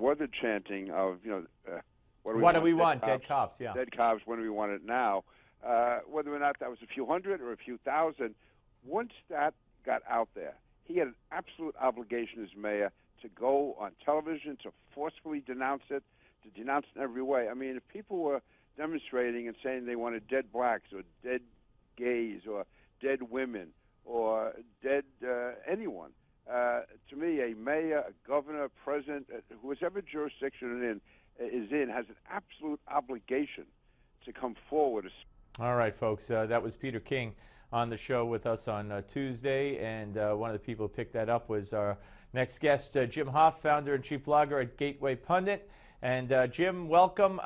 was the chanting of, what do we want? Dead cops, yeah. Dead cops, when do we want it now? Whether or not that was a few hundred or a few thousand, once that got out there, he had an absolute obligation as mayor to go on television, to forcefully denounce it, to denounce it in every way. I mean, if people were demonstrating and saying they wanted dead blacks or dead gays or dead women or dead anyone, to me, a mayor, a governor, a president, whoever jurisdiction is in, has an absolute obligation to come forward. All right, folks, that was Peter King on the show with us on Tuesday, and one of the people who picked that up was our next guest, Jim Hoft, founder and chief blogger at Gateway Pundit. And Jim, welcome.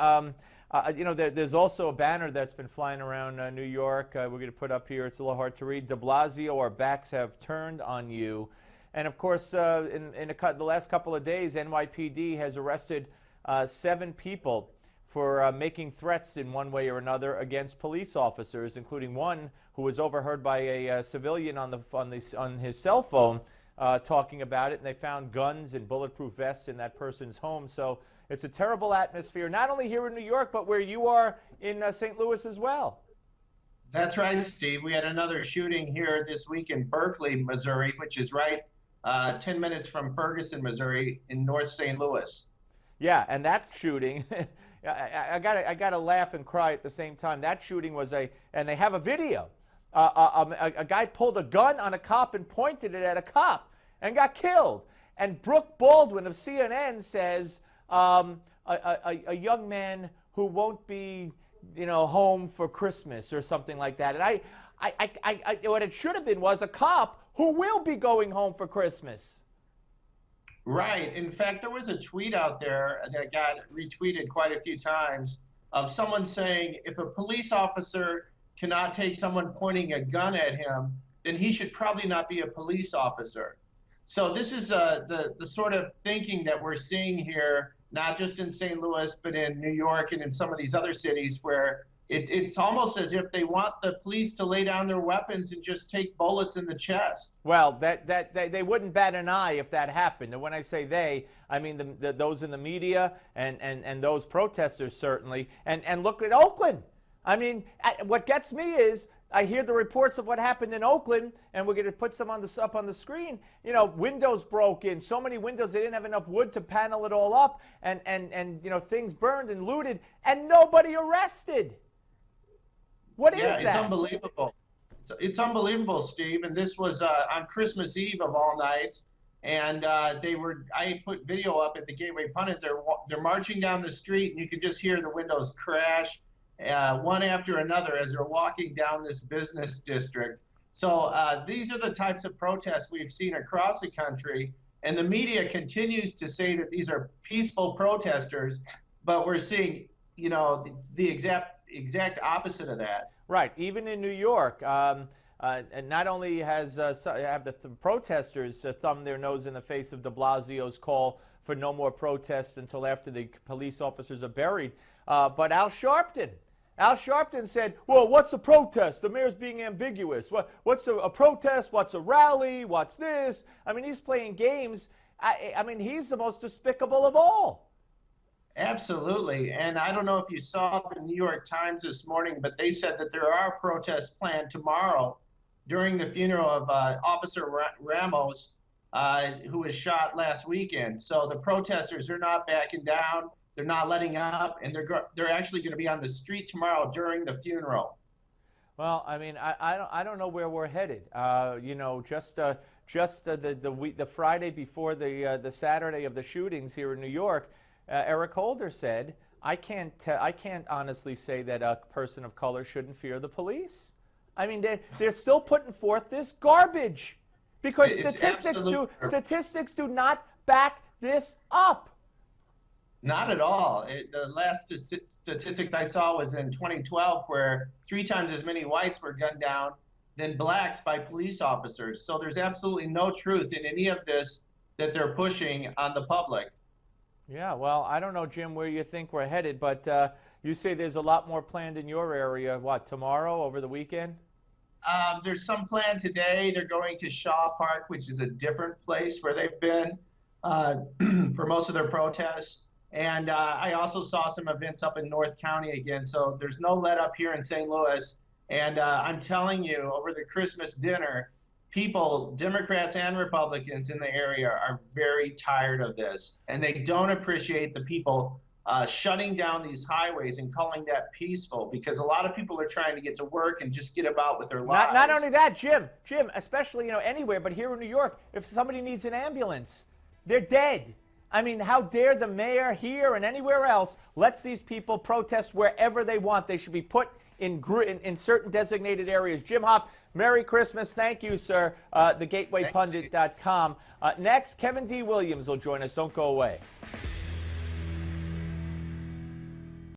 There's also a banner that's been flying around New York. We're going to put up here. It's a little hard to read. De Blasio, our backs have turned on you. And of course, in the last couple of days, NYPD has arrested 7 people for making threats in one way or another against police officers, including one who was overheard by a civilian on his cell phone talking about it, and they found guns and bulletproof vests in that person's home. So it's a terrible atmosphere, not only here in New York, but where you are in St. Louis as well. That's right, Steve. We had another shooting here this week in Berkeley, Missouri, which is right 10 minutes from Ferguson, Missouri, in North St. Louis. Yeah, and that shooting, I gotta laugh and cry at the same time. That shooting was and they have a video. A guy pulled a gun on a cop and pointed it at a cop and got killed. And Brooke Baldwin of CNN says a young man who won't be, home for Christmas or something like that. And what it should have been was a cop who will be going home for Christmas. Right. In fact, there was a tweet out there that got retweeted quite a few times of someone saying if a police officer cannot take someone pointing a gun at him, then he should probably not be a police officer. So this is the sort of thinking that we're seeing here, not just in St. Louis, but in New York and in some of these other cities where it's almost as if they want the police to lay down their weapons and just take bullets in the chest. Well, they wouldn't bat an eye if that happened. And when I say they, I mean those in the media and those protesters certainly. And look at Oakland. I mean, what gets me is I hear the reports of what happened in Oakland, and we're going to put some up on the screen. Windows broke in, so many windows, they didn't have enough wood to panel it all up, and things burned and looted, and nobody arrested. What is that? It's unbelievable. It's unbelievable, Steve. And this was on Christmas Eve of all nights, and I put video up at the Gateway Pundit. They're marching down the street, and you could just hear the windows crash. One after another as they're walking down this business district. So these are the types of protests we've seen across the country, and the media continues to say that these are peaceful protesters, but we're seeing, the exact opposite of that. Right. Even in New York, and not only have the protesters thumbed their nose in the face of de Blasio's call for no more protests until after the police officers are buried, but Al Sharpton said, well, what's a protest? The mayor's being ambiguous. What's a protest? What's a rally? What's this? I mean, he's playing games. I mean, he's the most despicable of all. Absolutely. And I don't know if you saw the New York Times this morning, but they said that there are protests planned tomorrow during the funeral of Officer Ramos, who was shot last weekend. So the protesters are not backing down. They're not letting up, and they're actually going to be on the street tomorrow during the funeral. Well, I mean, I don't know where we're headed. Just the Friday before the Saturday of the shootings here in New York, Eric Holder said, I can't honestly say that a person of color shouldn't fear the police. I mean, they're still putting forth this garbage because statistics do not back this up. Not at all. The last statistics I saw was in 2012, where 3 times as many whites were gunned down than blacks by police officers. So there's absolutely no truth in any of this that they're pushing on the public. Yeah, well, I don't know, Jim, where you think we're headed, but you say there's a lot more planned in your area. What, tomorrow, over the weekend? There's some planned today. They're going to Shaw Park, which is a different place where they've been. for most of their protests. And I also saw some events up in North County again. So there's no let up here in St. Louis. And I'm telling you, over the Christmas dinner, people, Democrats and Republicans in the area, are very tired of this. And they don't appreciate the people shutting down these highways and calling that peaceful, because a lot of people are trying to get to work and just get about with their lives. Not only that, Jim, especially, anywhere, but here in New York, if somebody needs an ambulance, they're dead. I mean, how dare the mayor here and anywhere else lets these people protest wherever they want? They should be put in certain designated areas. Jim Hoft, Merry Christmas. Thank you, sir. TheGatewayPundit.com. Next, Kevin D. Williams will join us. Don't go away.